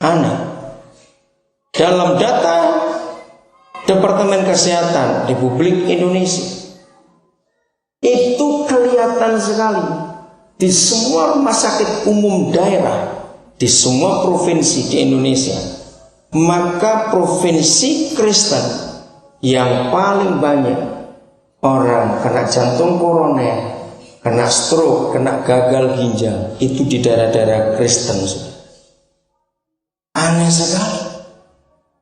Aneh. Dalam data Departemen Kesehatan Republik Indonesia, itu kelihatan sekali di semua rumah sakit umum daerah, di semua provinsi di Indonesia, maka provinsi Kristen yang paling banyak orang kena jantung koroner, kena stroke, kena gagal ginjal, itu di daerah-daerah Kristen. Aneh sekali.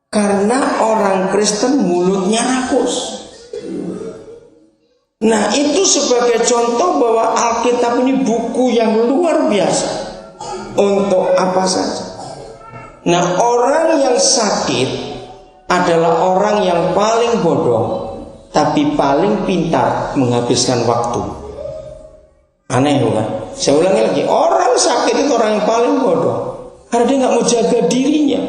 Karena orang Kristen mulutnya rakus. Nah, itu sebagai contoh bahwa Alkitab ini buku yang luar biasa untuk apa saja. Nah, orang yang sakit adalah orang yang paling bodoh, tapi paling pintar menghabiskan waktu. Aneh bukan? Saya ulangi lagi, orang sakit itu orang yang paling bodoh, karena dia nggak mau jaga dirinya,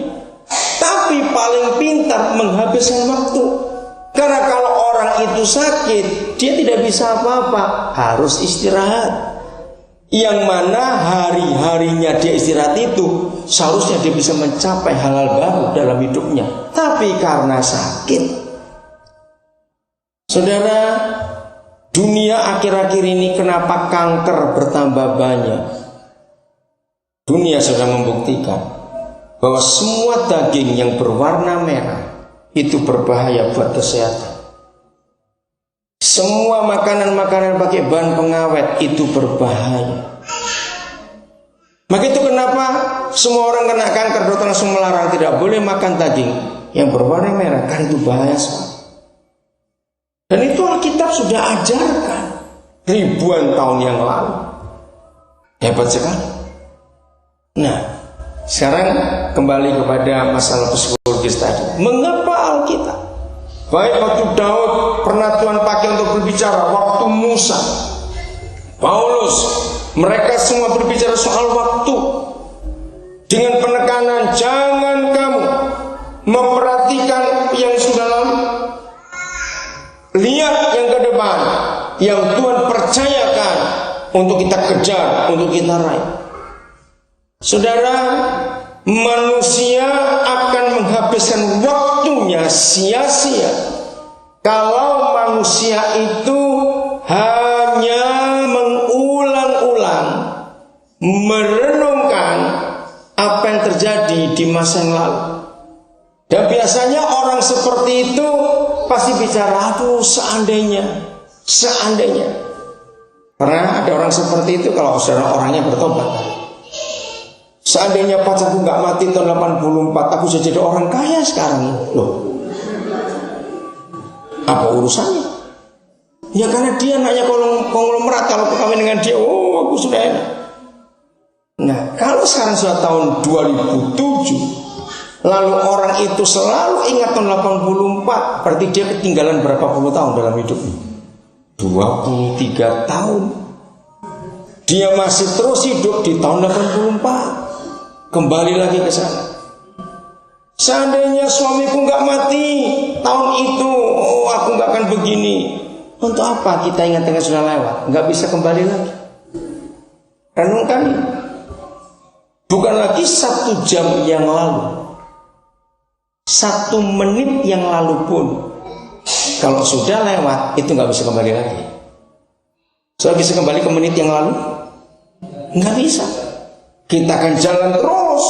tapi paling pintar menghabiskan waktu. Karena kalau orang itu sakit, dia tidak bisa apa-apa, harus istirahat. Yang mana hari-harinya dia istirahat itu seharusnya dia bisa mencapai hal-hal baru dalam hidupnya. Tapi karena sakit, saudara, dunia akhir-akhir ini kenapa kanker bertambah banyak? Dunia sudah membuktikan bahwa semua daging yang berwarna merah itu berbahaya buat kesehatan. Semua makanan-makanan pakai bahan pengawet itu berbahaya. Maka itu kenapa semua orang kena kanker dokter langsung melarang tidak boleh makan daging yang berwarna merah, karena itu bahaya sekali. Dan itu Alkitab sudah ajarkan ribuan tahun yang lalu. Hebat sekali. Nah, sekarang kembali kepada masalah psikologis tadi. Mengapa Alkitab? Baik waktu Daud pernah Tuhan pakai untuk berbicara, waktu Musa, Paulus, mereka semua berbicara soal waktu dengan penekanan jangan kamu memperhatikan yang sudah lalu, lihat yang ke depan, yang Tuhan percayakan untuk kita kejar, untuk kita raih. Saudara, manusia akan menghabiskan waktunya sia-sia kalau manusia itu hanya mengulang-ulang, merenungkan apa yang terjadi di masa yang lalu. Dan biasanya orang seperti itu pasti bicara, aduh seandainya. Pernah ada orang seperti itu kalau saudara orangnya bertobat. Seandainya pacarku gak mati tahun 84, aku sudah jadi orang kaya sekarang. Loh, apa urusannya? Ya karena dia anaknya konglomerat, kalau kawin dengan dia, oh aku sudah enak. Nah, kalau sekarang sudah tahun 2007, lalu orang itu selalu ingat tahun 84, berarti dia ketinggalan berapa puluh tahun dalam hidupnya? 23 tahun. Dia masih terus hidup di tahun 84. Kembali lagi ke sana. Seandainya suamiku gak mati tahun itu, oh aku gak akan begini. Untuk apa kita ingat-ingat sudah lewat? Gak bisa kembali lagi. Renungkan, bukan lagi 1 jam yang lalu, 1 menit yang lalu pun, kalau sudah lewat itu gak bisa kembali lagi. Soalnya bisa kembali ke menit yang lalu? Gak bisa. Kita akan jalan terus.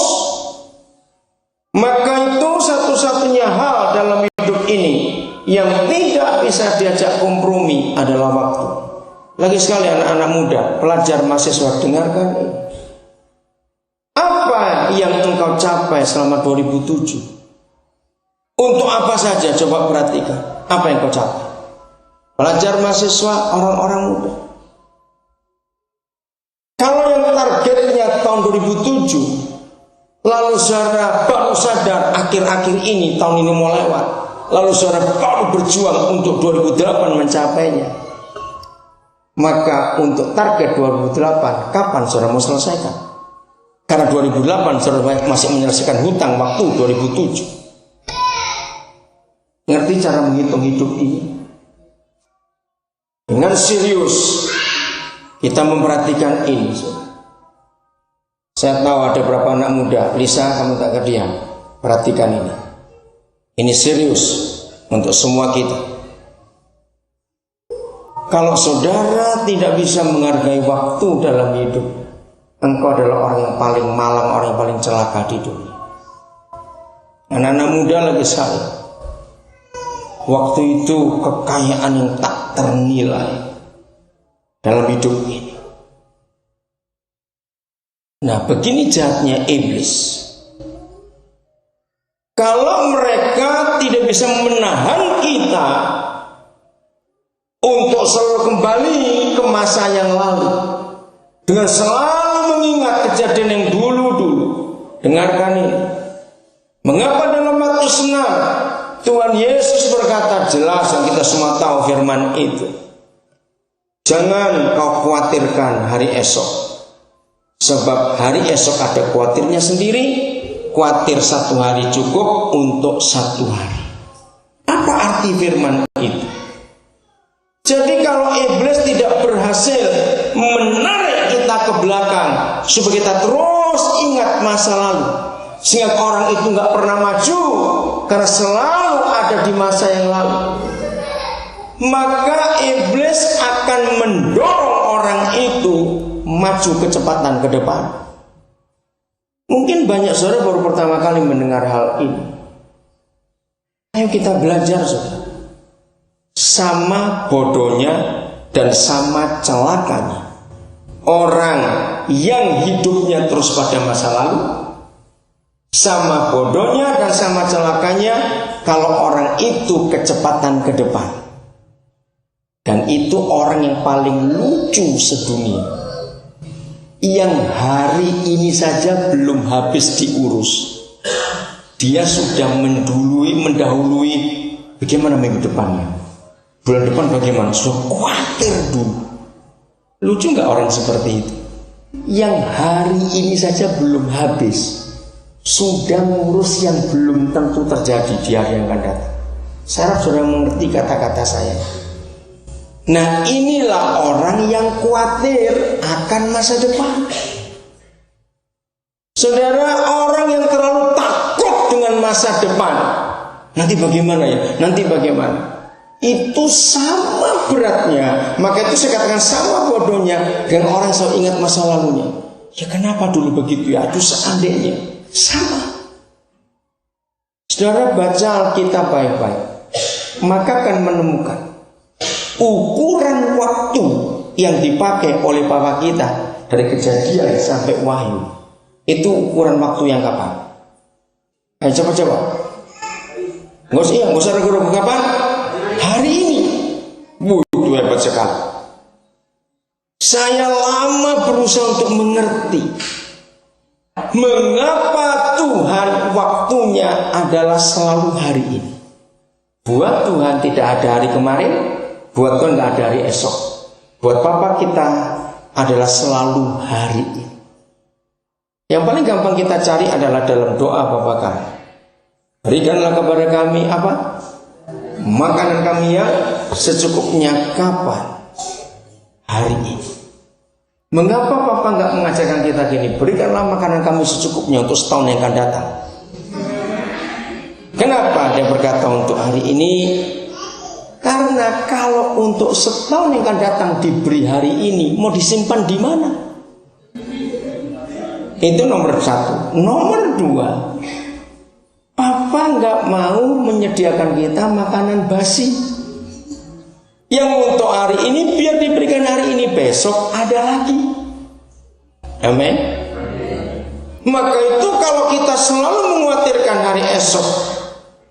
Maka itu satu-satunya hal dalam hidup ini yang tidak bisa diajak kompromi adalah waktu. Lagi sekali anak-anak muda, pelajar, mahasiswa, dengarkan ini. Apa yang engkau capai selama 2007? Untuk apa saja? Coba perhatikan. Apa yang kau capai? Pelajar, mahasiswa, orang-orang muda. Kalau yang targetnya tahun 2007, lalu saudara baru sadar akhir-akhir ini, tahun ini mau lewat, lalu saudara baru berjuang untuk 2008 mencapainya, maka untuk target 2008, kapan saudara mau selesaikan? Karena 2008 saudara masih menyelesaikan hutang waktu 2007. Ngerti cara menghitung hidup ini? Dengan serius kita memperhatikan ini, Saya tahu ada beberapa anak muda. Lisa, kamu tak kediam. Perhatikan ini. Ini serius untuk semua kita. Kalau saudara tidak bisa menghargai waktu dalam hidup, engkau adalah orang yang paling malang, orang yang paling celaka di dunia. Anak-anak muda lagi sekali. Waktu itu kekayaan yang tak ternilai dalam hidup ini. Nah, begini jahatnya iblis. Kalau mereka tidak bisa menahan kita untuk selalu kembali ke masa yang lalu, dengan selalu mengingat kejadian yang dulu-dulu. Dengarkan ini. Mengapa dalam Matius 6 Tuhan Yesus berkata jelas, yang kita semua tahu firman itu, jangan kau khawatirkan hari esok, sebab hari esok ada khawatirnya sendiri. Khawatir satu hari cukup untuk satu hari. Apa arti firman itu? Jadi kalau iblis tidak berhasil menarik kita ke belakang supaya kita terus ingat masa lalu, sehingga orang itu nggak pernah maju karena selalu ada di masa yang lalu, maka iblis akan mendorong orang itu maju kecepatan ke depan. Mungkin banyak saudara baru pertama kali mendengar hal ini. Ayo kita belajar, saudara. Sama bodohnya dan sama celakanya orang yang hidupnya terus pada masa lalu, sama bodohnya dan sama celakanya kalau orang itu kecepatan ke depan. Dan itu orang yang paling lucu sedunia, yang hari ini saja belum habis diurus, dia sudah mendahului bagaimana minggu depannya, bulan depan bagaimana, sudah khawatir dulu. Lucu nggak orang seperti itu, yang hari ini saja belum habis sudah ngurus yang belum tentu terjadi di hari yang akan datang. Saya harap saudara mengerti kata-kata saya. Nah, inilah orang yang khawatir akan masa depan. Saudara, orang yang terlalu takut dengan masa depan, nanti bagaimana ya? Nanti bagaimana? Itu sama beratnya. Maka itu saya katakan sama bodohnya dengan orang yang selalu ingat masa lalunya. Ya kenapa dulu begitu ya? Itu seandainya. Sama. Saudara baca Alkitab baik-baik, maka akan menemukan ukuran waktu yang dipakai oleh Papa kita dari Kejadian sampai Wahyu. Itu ukuran waktu yang kapan? Ayo coba. Nggak usah ragu-ragu kapan? Hari ini. Itu hebat sekali. Saya lama berusaha untuk mengerti mengapa Tuhan waktunya adalah selalu hari ini. Buat Tuhan tidak ada hari kemarin, buat Tuhan tidak ada hari esok. Buat Papa kita adalah selalu hari ini. Yang paling gampang kita cari adalah dalam doa Bapa kami. Berikanlah kepada kami apa? Makanan kami yang secukupnya kapan? Hari ini. Mengapa Papa nggak mengajarkan kita gini? Berikanlah makanan kami secukupnya untuk setahun yang akan datang. Kenapa dia berkata untuk hari ini? Karena kalau untuk setahun yang akan datang diberi hari ini, mau disimpan di mana? Itu nomor satu. Nomor dua, Papa nggak mau menyediakan kita makanan basi yang untuk hari ini biar diberikan hari ini, besok ada lagi. Amin. Maka itu kalau kita selalu mengkhawatirkan hari esok,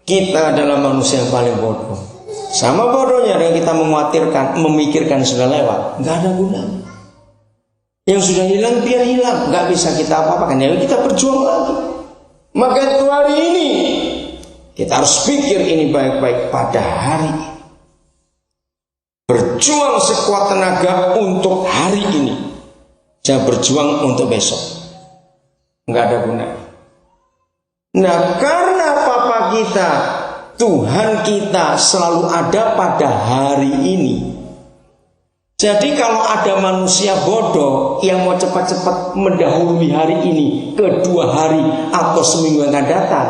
kita adalah manusia yang paling bodoh. Sama bodohnya dengan kita mengkhawatirkan, memikirkan sudah lewat, nggak ada gunanya. Yang sudah hilang biar hilang, nggak bisa kita apa-apakan. Ya kita berjuang lagi. Maka itu hari ini kita harus pikir ini baik-baik pada hari ini. Berjuang sekuat tenaga untuk hari ini. Jangan berjuang untuk besok. Nggak ada gunanya. Nah, karena Papa kita, Tuhan kita selalu ada pada hari ini, Jadi kalau ada manusia bodoh yang mau cepat-cepat mendahului hari ini ke 2 hari atau seminggu yang akan datang,